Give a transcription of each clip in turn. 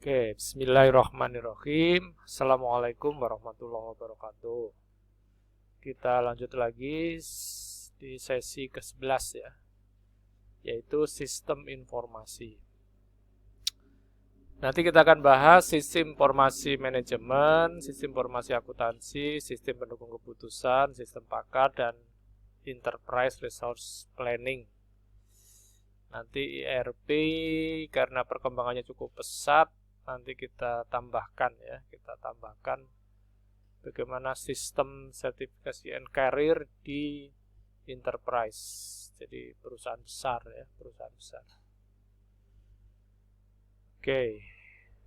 Oke, bismillahirrahmanirrahim. Assalamualaikum warahmatullahi wabarakatuh. Kita lanjut lagi di sesi ke-11 ya, yaitu sistem informasi. Nanti kita akan bahas sistem informasi manajemen, sistem informasi akuntansi, sistem pendukung keputusan, sistem pakar, dan enterprise resource planning. Nanti ERP karena perkembangannya cukup pesat, nanti kita tambahkan bagaimana sistem sertifikasi and career di enterprise. Jadi perusahaan besar ya, perusahaan besar. Oke.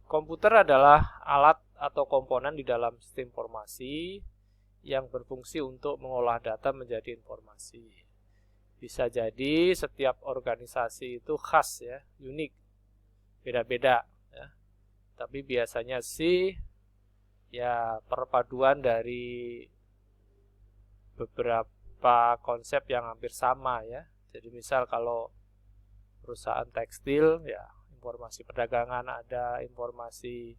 Komputer adalah alat atau komponen di dalam sistem informasi yang berfungsi untuk mengolah data menjadi informasi. Bisa jadi setiap organisasi itu khas ya, unik, beda-beda ya. Tapi biasanya sih ya perpaduan dari beberapa konsep yang hampir sama ya. Jadi misal kalau perusahaan tekstil ya informasi perdagangan ada, informasi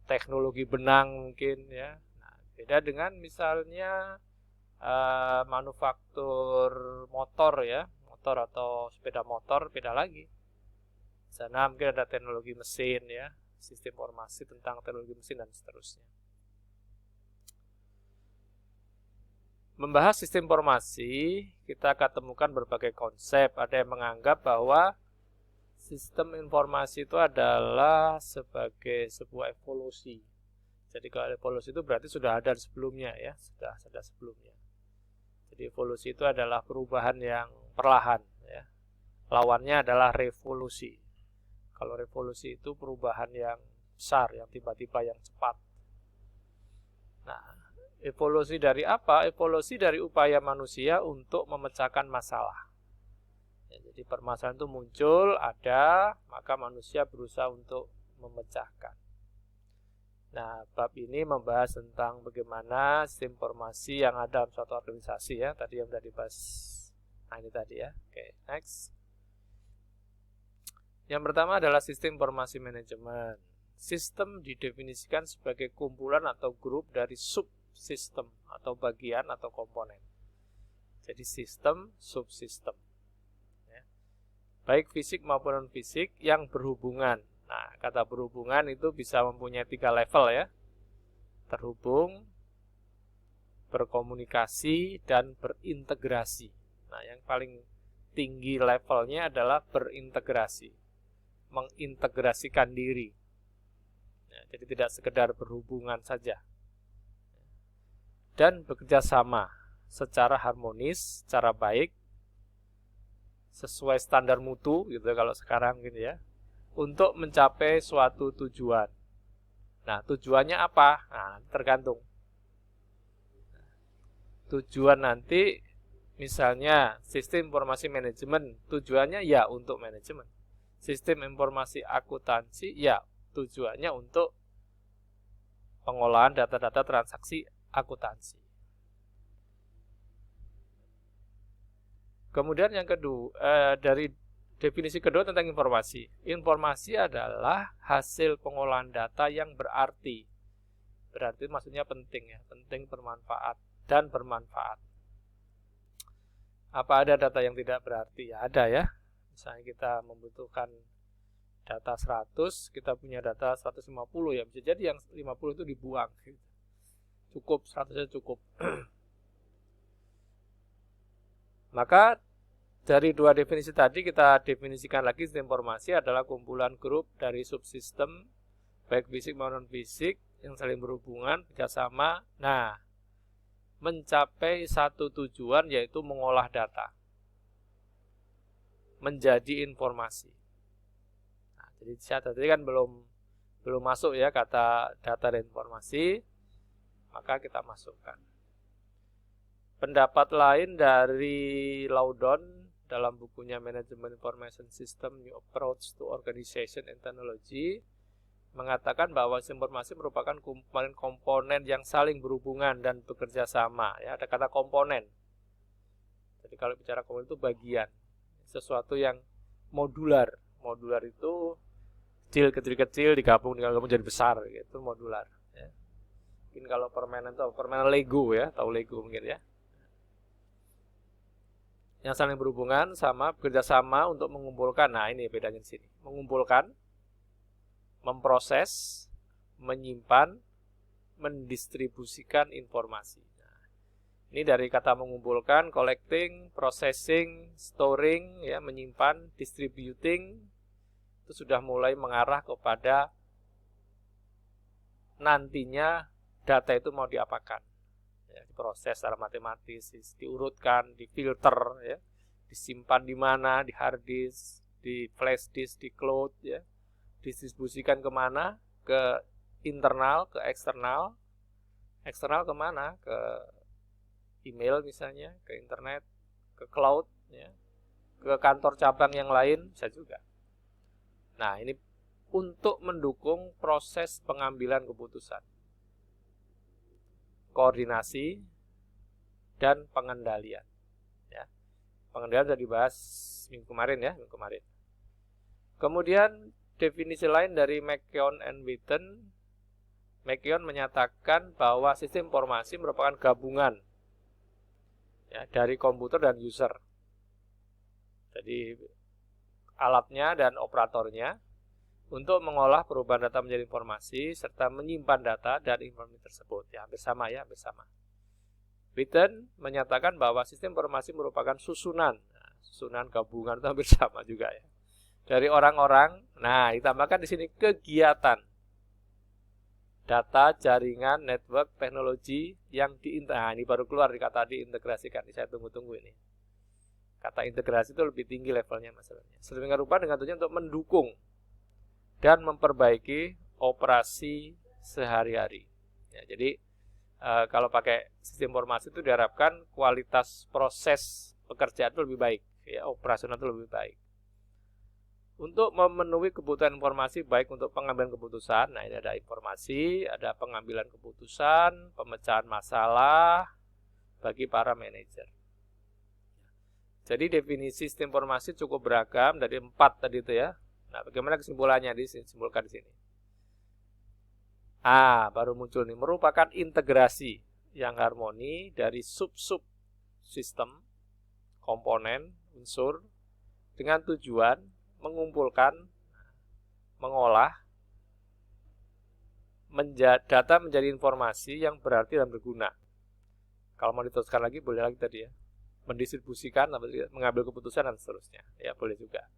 teknologi benang mungkin ya. Nah, beda dengan misalnya manufaktur motor ya, motor atau sepeda motor beda lagi. Di sana mungkin ada teknologi mesin ya, sistem informasi tentang teknologi mesin dan seterusnya. Membahas sistem informasi, kita akan temukan berbagai konsep. Ada yang menganggap bahwa sistem informasi itu adalah sebagai sebuah evolusi. Jadi kalau evolusi itu berarti sudah ada sebelumnya ya, sudah ada sebelumnya. Jadi evolusi itu adalah perubahan yang perlahan ya. Lawannya adalah revolusi. Kalau revolusi itu perubahan yang besar, yang tiba-tiba, yang cepat. Nah, evolusi dari apa? Evolusi dari upaya manusia untuk memecahkan masalah. Ya, jadi permasalahan itu muncul, ada, maka manusia berusaha untuk memecahkan. Nah, bab ini membahas tentang bagaimana sistem informasi yang ada dalam suatu organisasi ya. Tadi yang sudah dibahas. Nah, ini tadi ya. Oke, next. Yang pertama adalah sistem informasi manajemen. Sistem didefinisikan sebagai kumpulan atau grup dari subsistem atau bagian atau komponen. Jadi sistem, subsistem. Ya. Baik fisik maupun non-fisik yang berhubungan. Nah, kata berhubungan itu bisa mempunyai 3 level ya. Terhubung, berkomunikasi, dan berintegrasi. Nah, yang paling tinggi levelnya adalah berintegrasi. Mengintegrasikan diri. Ya, jadi tidak sekedar berhubungan saja. Dan bekerja sama secara harmonis, secara baik, sesuai standar mutu gitu kalau sekarang gitu ya. Untuk mencapai suatu tujuan. Nah, tujuannya apa? Nah, tergantung. Tujuan nanti, misalnya sistem informasi manajemen, tujuannya ya untuk manajemen. Sistem informasi akuntansi, ya tujuannya untuk pengolahan data-data transaksi akuntansi. Kemudian yang kedua, dari definisi kedua tentang informasi. Informasi adalah hasil pengolahan data yang berarti. Berarti maksudnya penting ya, penting bermanfaat dan bermanfaat. Apa ada data yang tidak berarti? Ya ada ya. Misalnya kita membutuhkan data 100, kita punya data 150 ya. Bisa jadi yang 50 itu dibuang. Cukup, 100 cukup. Maka dari dua definisi tadi kita definisikan lagi sistem informasi adalah kumpulan grup dari subsistem baik fisik maupun non fisik yang saling berhubungan, bekerjasama. Nah, mencapai satu tujuan yaitu mengolah data menjadi informasi. Nah, jadi tadi kan belum masuk ya kata data dan informasi, maka kita masukkan. Pendapat lain dari Loudon dalam bukunya Management Information System New Approach to Organization and Technology mengatakan bahwa informasi merupakan komponen yang saling berhubungan dan bekerja sama. Ya, ada kata komponen. Jadi kalau bicara komponen itu bagian, sesuatu yang modular. Modular itu kecil digabung jadi besar gitu, modular. Ya. Mungkin kalau permainan Lego ya, tahu Lego mungkin ya. Yang saling berhubungan sama bekerja sama untuk mengumpulkan. Nah ini bedanya di sini. Mengumpulkan, memproses, menyimpan, mendistribusikan informasi. Nah, ini dari kata mengumpulkan, collecting, processing, storing, ya, menyimpan, distributing, itu sudah mulai mengarah kepada nantinya data itu mau diapakan. Ya, diproses secara matematis, diurutkan, difilter, ya, disimpan di mana, di hard disk, di flash disk, di cloud, ya, didistribusikan kemana, ke internal, ke eksternal. Eksternal kemana? Ke email misalnya, ke internet, ke cloud, ya, ke kantor cabang yang lain bisa juga. Nah ini untuk mendukung proses pengambilan keputusan, koordinasi, dan pengendalian. Ya. Pengendalian sudah dibahas minggu kemarin ya, minggu kemarin. Kemudian definisi lain dari McKeown and Witten. McKeown menyatakan bahwa sistem informasi merupakan gabungan ya, dari komputer dan user. Jadi alatnya dan operatornya untuk mengolah perubahan data menjadi informasi serta menyimpan data dan informasi tersebut. Ya, hampir sama ya, hampir sama. Witten menyatakan bahwa sistem informasi merupakan susunan. Nah, susunan gabungan itu hampir sama juga ya. Dari orang-orang. Nah, ditambahkan di sini kegiatan. Data, jaringan, network, teknologi yang nah, ini baru keluar di kata diintegrasikan. Saya tunggu-tunggu ini. Kata integrasi itu lebih tinggi levelnya masalahnya. Sedemikian rupa dengan tujuan untuk mendukung dan memperbaiki operasi sehari-hari. Ya, jadi kalau pakai sistem informasi itu diharapkan kualitas proses pekerjaan itu lebih baik, ya, operasional itu lebih baik. Untuk memenuhi kebutuhan informasi baik untuk pengambilan keputusan, nah ini ada informasi, ada pengambilan keputusan, pemecahan masalah bagi para manajer. Jadi definisi sistem informasi cukup beragam dari 4 tadi itu ya. Nah, bagaimana kesimpulannya disimpulkan di sini? Baru muncul nih, merupakan integrasi yang harmoni dari sub-sub sistem, komponen, unsur dengan tujuan mengumpulkan, mengolah, data menjadi informasi yang berarti dan berguna. Kalau mau diteruskan lagi, boleh lagi tadi ya. Mendistribusikan, mengambil keputusan dan seterusnya. Ya, boleh juga.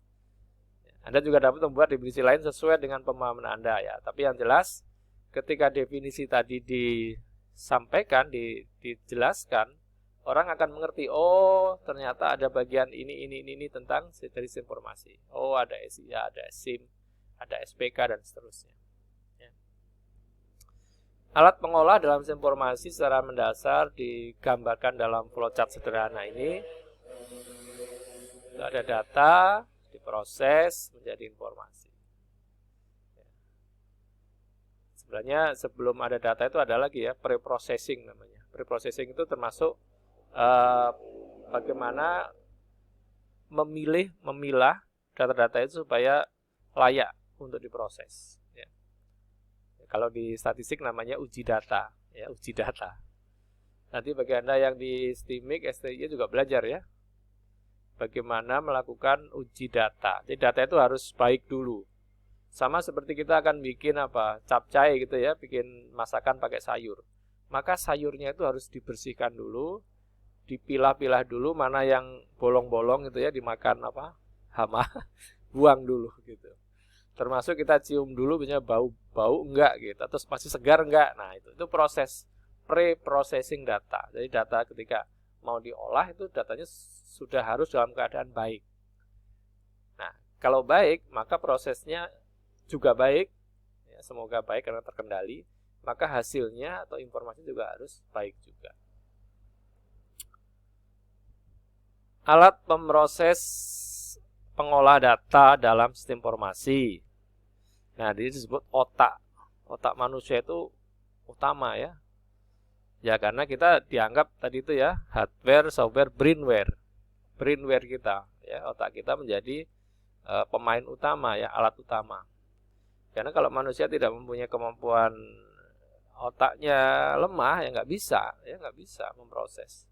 Anda juga dapat membuat definisi lain sesuai dengan pemahaman Anda ya. Tapi yang jelas, ketika definisi tadi disampaikan, dijelaskan, orang akan mengerti, oh ternyata ada bagian ini tentang dari sistem informasi. Oh ada SIA, ada SIM, ada SPK dan seterusnya. Ya. Alat pengolah dalam sistem informasi secara mendasar digambarkan dalam flowchart sederhana ini. Ada data, diproses menjadi informasi. Ya. Sebenarnya sebelum ada data itu ada lagi ya, pre-processing namanya. Pre-processing itu termasuk bagaimana memilah data-data itu supaya layak untuk diproses. Ya. Kalau di statistik namanya uji data, ya, uji data. Nanti bagi Anda yang di STIMIK, STII juga belajar ya, bagaimana melakukan uji data. Jadi data itu harus baik dulu. Sama seperti kita akan bikin capcay gitu ya, bikin masakan pakai sayur. Maka sayurnya itu harus dibersihkan dulu, dipilah-pilah dulu, mana yang bolong-bolong gitu ya, dimakan hama, buang dulu gitu. Termasuk kita cium dulu, misalnya bau enggak gitu, atau masih segar enggak. Nah itu proses pre-processing data. Jadi data ketika mau diolah itu datanya sudah harus dalam keadaan baik. Nah kalau baik maka prosesnya juga baik, ya, semoga baik karena terkendali. Maka hasilnya atau informasi juga harus baik juga. Alat pemroses pengolah data dalam sistem informasi. Nah, ini disebut otak. Otak manusia itu utama ya. Ya, karena kita dianggap tadi itu ya, hardware, software, brainware. Brainware kita, ya, otak kita menjadi pemain utama ya, alat utama. Karena kalau manusia tidak mempunyai kemampuan, otaknya lemah, ya nggak bisa memproses,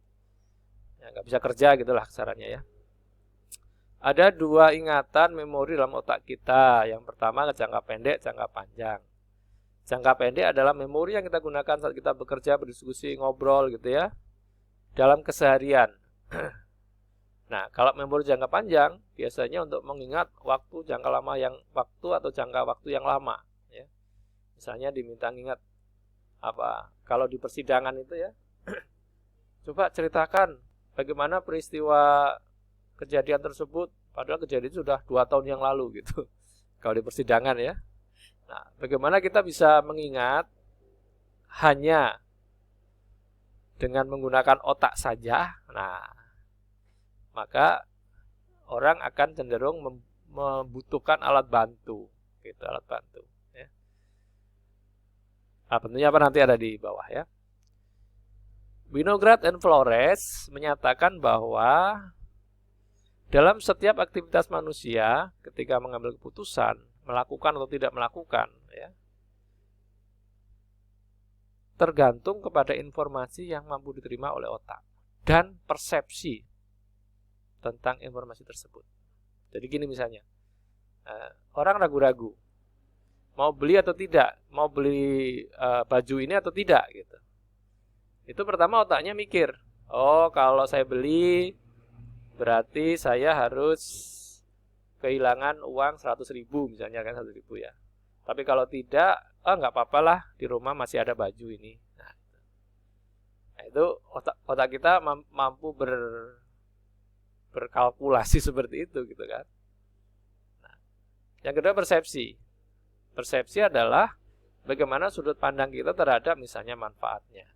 ya nggak bisa kerja gitulah kasarannya ya. Ada dua ingatan memori dalam otak kita. Yang pertama jangka pendek, jangka panjang. Jangka pendek adalah memori yang kita gunakan saat kita bekerja, berdiskusi, ngobrol gitu ya, dalam keseharian. Nah, kalau memori jangka panjang biasanya untuk mengingat waktu jangka waktu yang lama ya. Misalnya diminta ingat apa? Kalau di persidangan itu ya, coba ceritakan bagaimana peristiwa kejadian tersebut, padahal kejadian itu sudah 2 tahun yang lalu gitu. Kalau di persidangan ya. Nah, bagaimana kita bisa mengingat hanya dengan menggunakan otak saja? Nah, maka orang akan cenderung membutuhkan alat bantu, gitu, alat bantu. Ya. Nah, tentunya apa nanti ada di bawah ya. Winograd and Flores menyatakan bahwa dalam setiap aktivitas manusia, ketika mengambil keputusan, melakukan atau tidak melakukan, ya, tergantung kepada informasi yang mampu diterima oleh otak dan persepsi tentang informasi tersebut. Jadi gini misalnya, orang ragu-ragu mau beli atau tidak, mau beli baju ini atau tidak gitu. Itu pertama otaknya mikir, oh kalau saya beli berarti saya harus kehilangan uang 100.000 misalnya kan, 100.000 ya. Tapi kalau tidak, nggak apa-apa lah, di rumah masih ada baju ini. Nah itu otak kita mampu berkalkulasi seperti itu gitu kan. Nah, yang kedua persepsi. Persepsi adalah bagaimana sudut pandang kita terhadap misalnya manfaatnya.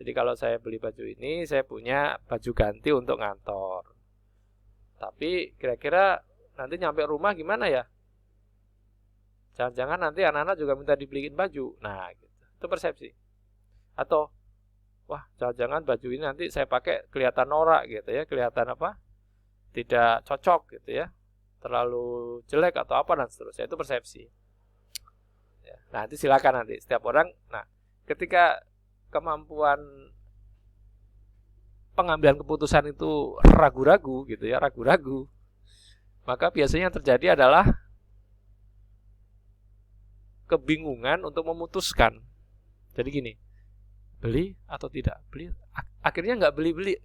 Jadi kalau saya beli baju ini, saya punya baju ganti untuk ngantor. Tapi kira-kira nanti nyampe rumah gimana ya? Jangan-jangan nanti anak-anak juga minta dibeliin baju. Nah, gitu. Itu persepsi. Atau wah, jangan-jangan baju ini nanti saya pakai kelihatan norak gitu ya, kelihatan apa? Tidak cocok gitu ya, terlalu jelek atau apa dan seterusnya. Itu persepsi ya. Nah, nanti silakan nanti setiap orang. Nah, ketika kemampuan pengambilan keputusan itu ragu-ragu gitu ya, ragu-ragu, maka biasanya yang terjadi adalah kebingungan untuk memutuskan. Jadi gini, beli atau tidak beli, akhirnya nggak beli-beli,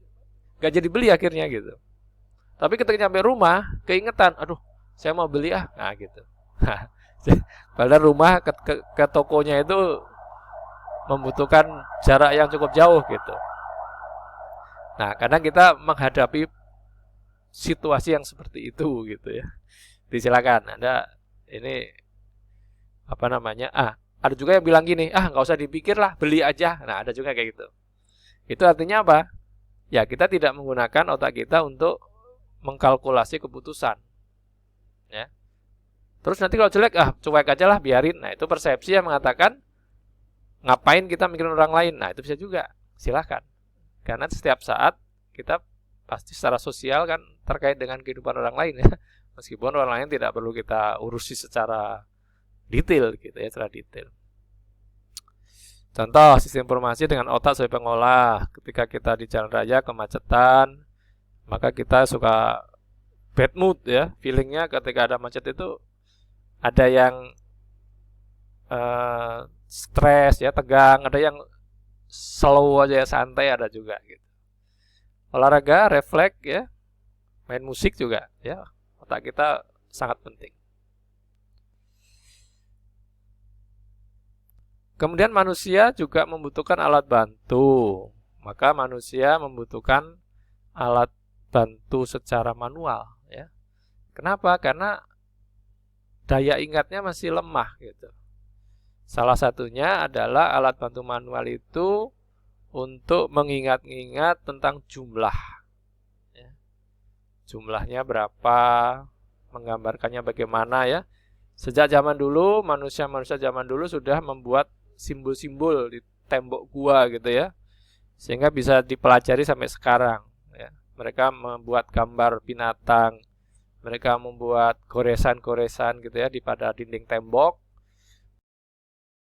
nggak jadi beli akhirnya gitu. Tapi ketika nyampe rumah, keingetan, aduh, saya mau beli nah gitu. Padahal rumah ke tokonya itu membutuhkan jarak yang cukup jauh gitu. Nah, kadang kita menghadapi situasi yang seperti itu gitu ya. Disilakan, Anda ini apa namanya? Ada juga yang bilang gini, nggak usah dipikir lah, beli aja. Nah, ada juga kayak gitu. Itu artinya apa? Ya, kita tidak menggunakan otak kita untuk mengkalkulasi keputusan. Ya. Terus nanti kalau jelek, cuek aja lah, biarin. Nah, itu persepsi yang mengatakan ngapain kita mikirin orang lain. Nah, itu bisa juga. Silahkan. Karena setiap saat kita pasti secara sosial kan terkait dengan kehidupan orang lain ya. Meskipun orang lain tidak perlu kita urusi secara detail gitu ya, secara detail. Contoh, sistem informasi dengan otak sebagai pengolah. Ketika kita di jalan raya kemacetan, maka kita suka bad mood ya, feelingnya ketika ada macet itu ada yang stres ya, tegang, ada yang slow aja ya, santai, ada juga gitu. Olahraga, refleks ya, main musik juga ya, otak kita sangat penting. Kemudian manusia juga membutuhkan alat bantu. Maka manusia membutuhkan alat bantu secara manual ya. Kenapa? Karena daya ingatnya masih lemah gitu. Salah satunya adalah alat bantu manual itu untuk mengingat-ingat tentang jumlah ya. Jumlahnya berapa, menggambarkannya bagaimana ya. Sejak zaman dulu, manusia-manusia zaman dulu sudah membuat simbol-simbol di tembok gua gitu ya, sehingga bisa dipelajari sampai sekarang ya. Mereka membuat gambar binatang, mereka membuat goresan-goresan gitu ya pada dinding tembok,